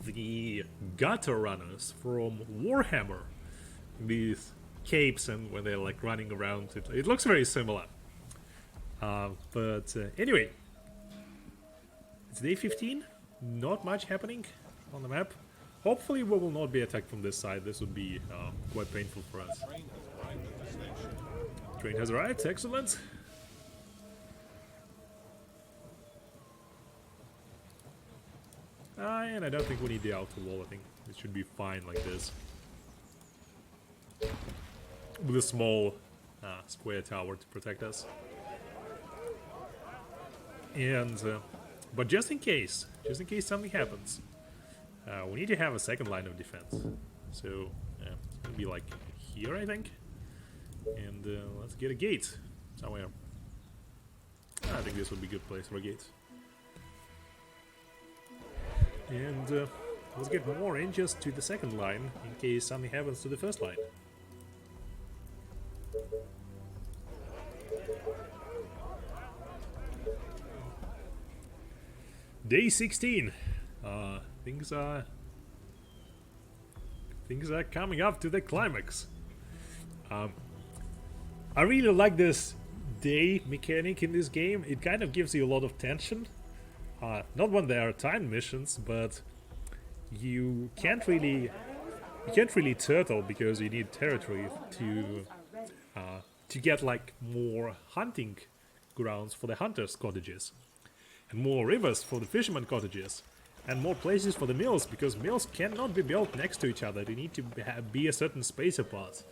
the gutter runners from Warhammer. These capes, and when they're like running around, it looks very similar. But anyway, it's day 15. Not much happening on the map. Hopefully we will not be attacked from this side. This would be quite painful for us. Train has arrived at the station. Train has arrived, excellent. And I don't think we need the outer wall. I think it should be fine like this, with a small square tower to protect us. And but just in case something happens, we need to have a second line of defense. So it's gonna be like here, I think. And let's get a gate somewhere. I think this would be a good place for a gate. And let's get more inches to the second line in case something happens to the first line. Day 16. Things are coming up to the climax. I really like this day mechanic in this game. It kind of gives you a lot of tension. Not when there are time missions, but you can't really turtle because you need territory to get like more hunting grounds for the hunters' cottages, and more rivers for the fishermen cottages, and more places for the mills, because mills cannot be built next to each other. They need to be a certain space apart,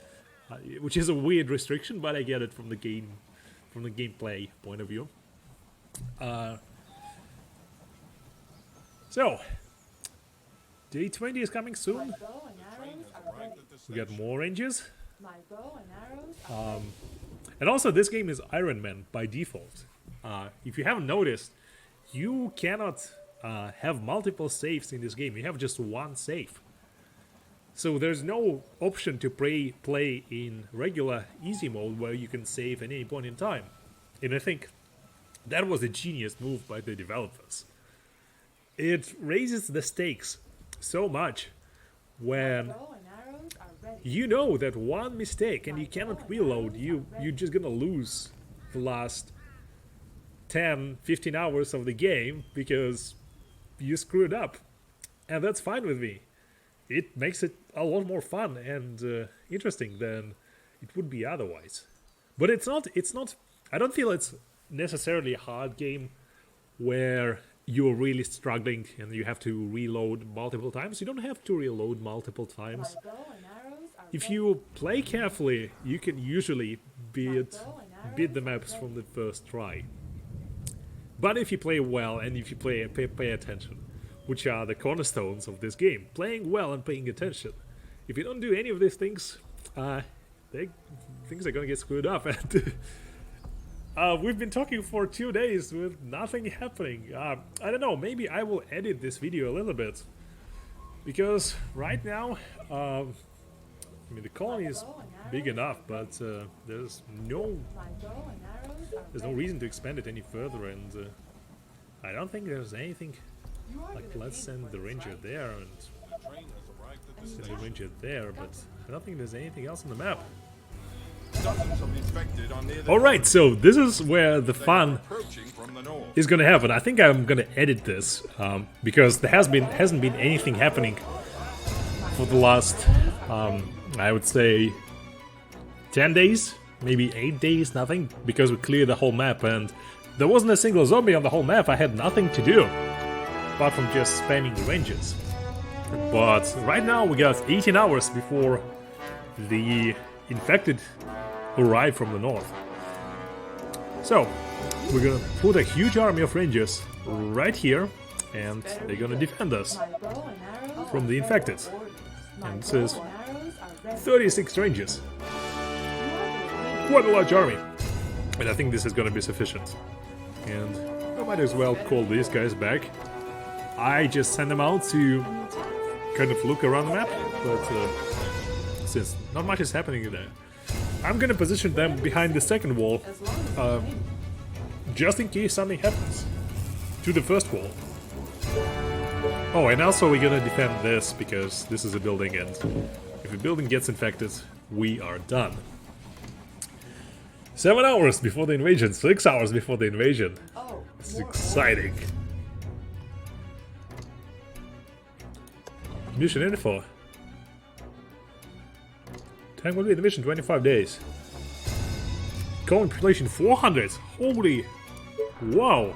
which is a weird restriction, but I get it from the gameplay point of view. So, day 20 is coming soon. My bow and arrows are ready. Arrived at the We got station. more ranges. My bow and arrows are ready. And also, this game is Iron Man by default. If you haven't noticed, you cannot have multiple saves in this game. You have just one save. So there's no option to play in regular easy mode where you can save at any point in time. And I think that was a genius move by the developers. It raises the stakes so much when Bow and arrows are ready. you know that one mistake and you cannot reload, you're just gonna lose the last 10-15 hours of the game because you screwed up. And that's fine with me. It makes it a lot more fun and interesting than it would be otherwise. But it's not I don't feel it's necessarily a hard game where you're really struggling and you have to reload multiple times. You don't have to reload multiple times. My bow and arrows are If ready. you play carefully, you can usually beat the maps from the first try. But if you play well and if you pay attention, which are the cornerstones of this game, playing well and paying attention if you don't do any of these things, things are gonna get screwed up. And we've been talking for 2 days with nothing happening. I don't know, maybe I will edit this video a little bit. Because right now, I mean, the colony is big enough, but there's no reason to expand it any further, and I don't think there's anything. Like, let's send the ranger there and send the ranger there, but I don't think there's anything else on the map. Alright, so this is where the fun is gonna happen. I think I'm gonna edit this because there hasn't been anything happening for the last I would say 10 days, maybe 8 days, nothing, because we cleared the whole map and there wasn't a single zombie on the whole map. I had nothing to do apart from just spamming the ranges. But right now we got 18 hours before the infected arrive from the north. So we're gonna put a huge army of rangers right here, and they're gonna defend us from the infected. And this is 36 rangers. Quite a large army. And I think this is gonna be sufficient. And I might as well call these guys back. I just sent them out to kind of look around the map, but since not much is happening there, I'm gonna position them behind the second wall, just in case something happens to the first wall. Oh, and also we're gonna defend this, because this is a building, and if a building gets infected, we are done. 7 hours before the invasion, 6 hours before the invasion. This is exciting. Mission info. Time will be in the mission 25 days. Colony population 400. Holy, wow!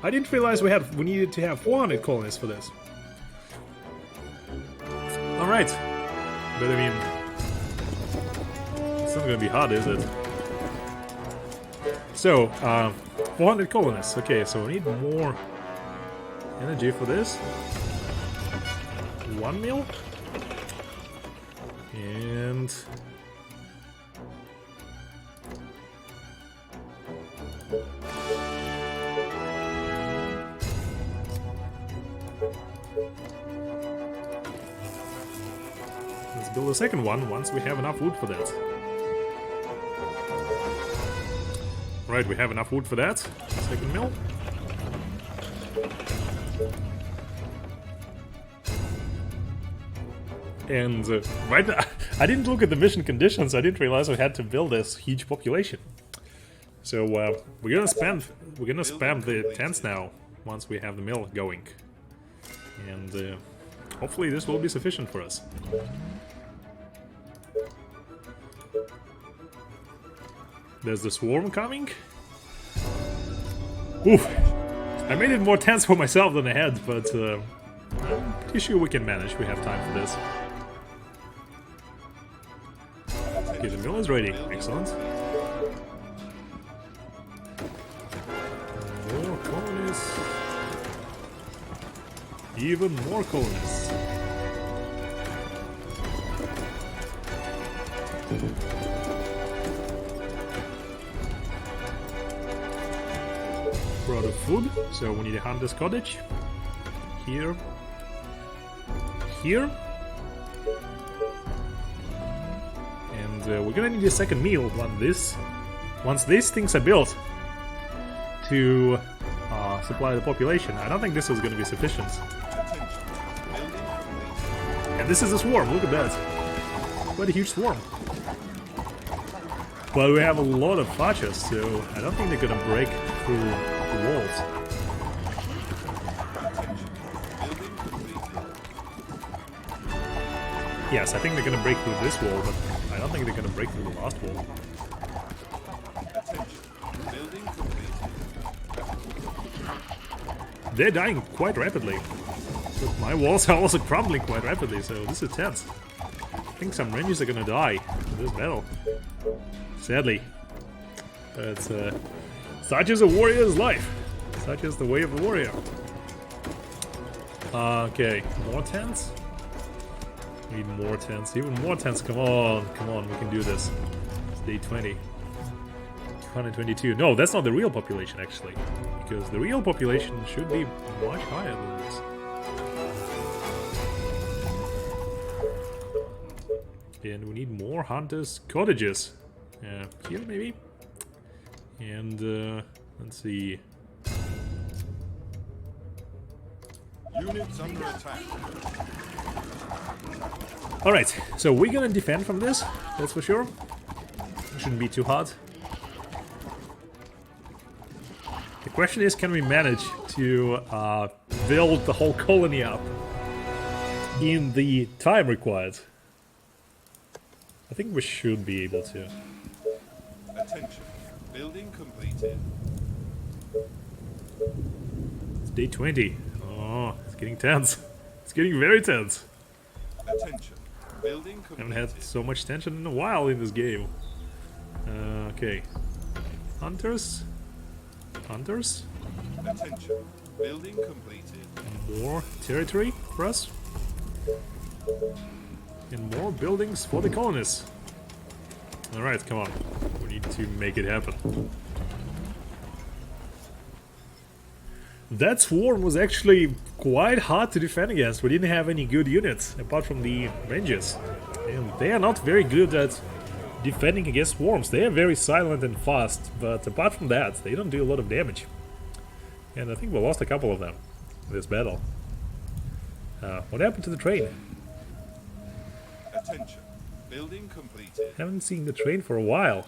I didn't realize we needed to have 400 colonists for this. All right, but I mean, it's not gonna be hard, is it? So, 400 colonists. Okay, so we need more energy for this. 1 mil. And let's build a second one once we have enough wood for that. Right, we have enough wood for that. Second mill. And right now, I didn't look at the mission conditions. I didn't realize we had to build this huge population. So we're gonna spam the tents now once we have the mill going, and hopefully this will be sufficient for us. There's the swarm coming. Oof! I made it more tense for myself than I had, but I'm pretty sure we can manage. We have time for this. Okay, the mill is ready. Excellent. More colonists. Even more colonists. We're out of food, so we need a hunter's cottage. Here. Here. And we're gonna need a second meal once these things are built to supply the population. I don't think this is gonna be sufficient. And this is a swarm, look at that. Quite a huge swarm. But we have a lot of fachas, so I don't think they're gonna break through the walls. Yes, I think they're gonna break through this wall, but I don't think they're gonna break through the last wall. They're dying quite rapidly. But my walls are also crumbling quite rapidly, so this is tense. I think some rangers are gonna die in this battle. Sadly. But such is a warrior's life. Such is the way of the warrior. Okay, more tents. Need more tents, even more tents. Come on, we can do this. It's day 20. 222. No, that's not the real population actually, because the real population should be much higher than this. And we need more hunters' cottages. Here maybe. And let's see. Units under attack. Alright, so we're gonna defend from this, that's for sure. It shouldn't be too hard. The question is, can we manage to build the whole colony up in the time required? I think we should be able to. Attention. Building completed. It's day 20. Oh, it's getting tense. It's getting very tense. Attention. Building I haven't completed. had so much tension in a while in this game. Okay. Hunters? Hunters? Attention. Building completed. More territory for us. And more buildings for the colonists. Alright, come on. We need to make it happen. That swarm was actually quite hard to defend against. We didn't have any good units, apart from the rangers. And they are not very good at defending against swarms. They are very silent and fast, but apart from that, they don't do a lot of damage. And I think we lost a couple of them in this battle. What happened to the train? Attention. Building completed. Haven't seen the train for a while.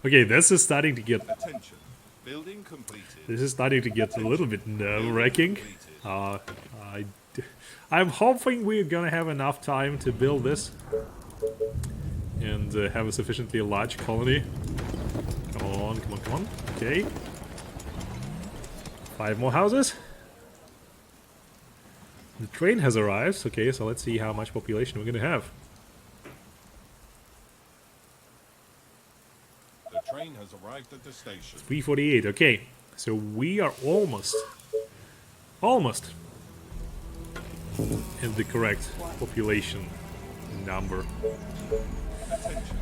Okay, this is starting to get Attention. Building completed. This is starting to get a little bit nerve-wracking. I'm hoping we're gonna have enough time to build this and have a sufficiently large colony. Come on, come on, come on. Okay. 5 more houses. The train has arrived. Okay, so let's see how much population we're gonna have. The train has arrived at the station. 348. Okay, so we are almost in the correct population number. Attention.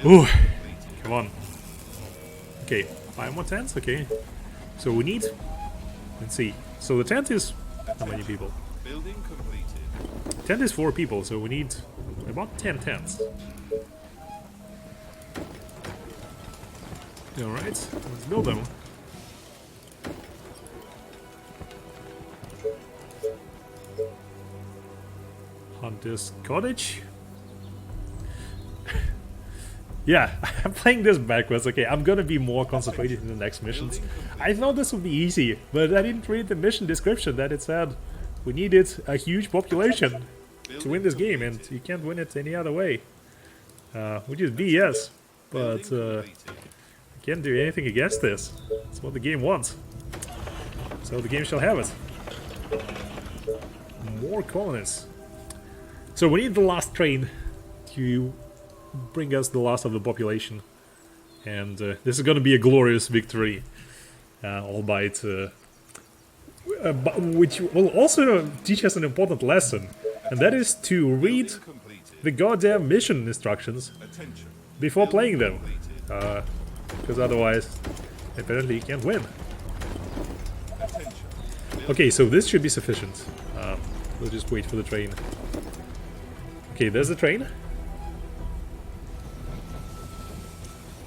Ooh, Building completed. come on. Okay, 5 more tents. Okay, so we need. Let's see. So the tent is how many people? Building completed. Tent is 4 people, so we need about 10 tents. Alright, let's build them. Hunter's Cottage. Yeah, I'm playing this backwards. Okay, I'm gonna be more concentrated in the next missions. I thought this would be easy, but I didn't read the mission description that it said we needed a huge population to win this game, and you can't win it any other way. Which is BS, but I can't do anything against this. It's what the game wants. So the game shall have it. More colonists. So we need the last train to bring us the last of the population. And this is going to be a glorious victory. Albeit... which will also teach us an important lesson. And that is to read Building completed. the goddamn mission instructions Attention. before playing them. Completed. Because otherwise, apparently you can't win. Attention. Okay, so this should be sufficient. We'll just wait for the train. Okay, there's the train.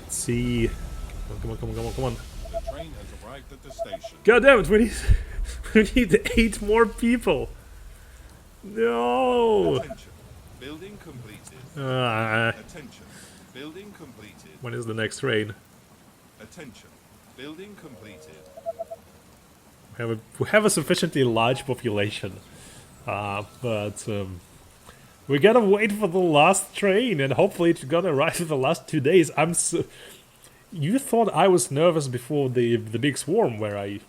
Let's see. Come on, come on, come on, come on. The train has arrived at the station. God damn it, we need 8 more people. No. Attention. Building completed. Attention. Building completed. When is the next train? Attention. Building completed. We have a sufficiently large population, but we gotta wait for the last train, and hopefully it's gonna arrive in the last 2 days. You thought I was nervous before the big swarm where I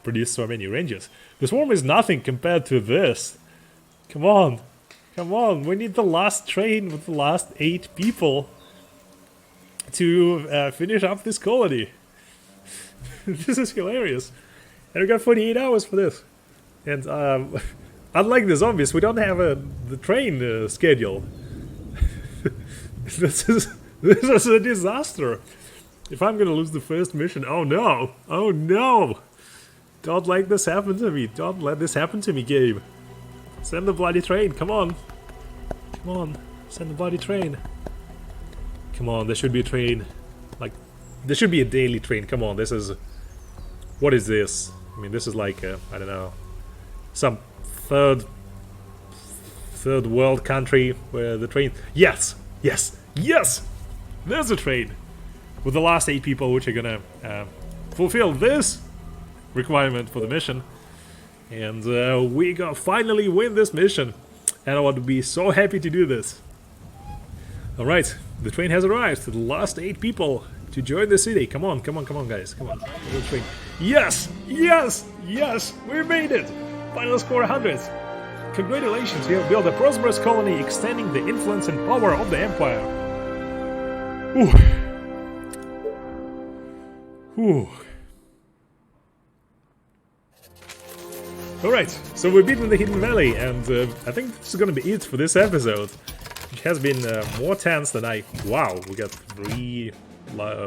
produced so many rangers. The swarm is nothing compared to this. Come on, come on! We need the last train with the last 8 people to finish up this colony. This is hilarious. And we got 48 hours for this. And unlike the zombies, we don't have the train schedule. This is a disaster. If I'm gonna lose the first mission, oh no! Oh no! Don't let this happen to me. Don't let this happen to me, game. Send the bloody train. Come on. Come on. Send the bloody train. Come on, there should be a train. Like, there should be a daily train. Come on, this is... What is this? I mean, this is like, I don't know, some third world country where the train... Yes! Yes! Yes! There's a train! With the last 8 people which are gonna fulfill this requirement for the mission. And we gonna finally win this mission. And I want to be so happy to do this. Alright, the train has arrived. The last 8 people to join the city. Come on, come on, come on, guys. Come on. The train. Yes! Yes! Yes! We made it! Final score 100. Congratulations, you have built a prosperous colony extending the influence and power of the Empire. Ooh. Ooh. Alright, so we've beaten the Hidden Valley, and I think this is gonna be it for this episode. Which has been more tense than I... Wow, we got 3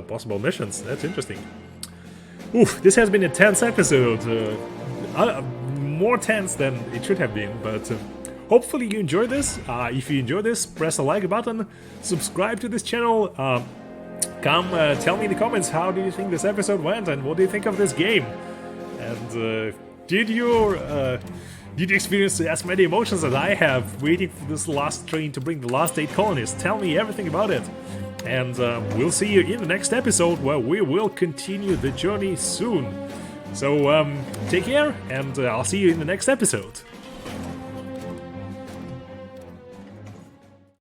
possible missions. That's interesting. Oof, this has been a tense episode. More tense than it should have been, but hopefully you enjoyed this. If you enjoyed this, press the like button, subscribe to this channel. Come tell me in the comments how do you think this episode went and what do you think of this game. And did you experience as many emotions as I have waiting for this last train to bring the last 8 colonists? Tell me everything about it. And we'll see you in the next episode where we will continue the journey soon. So take care, and I'll see you in the next episode.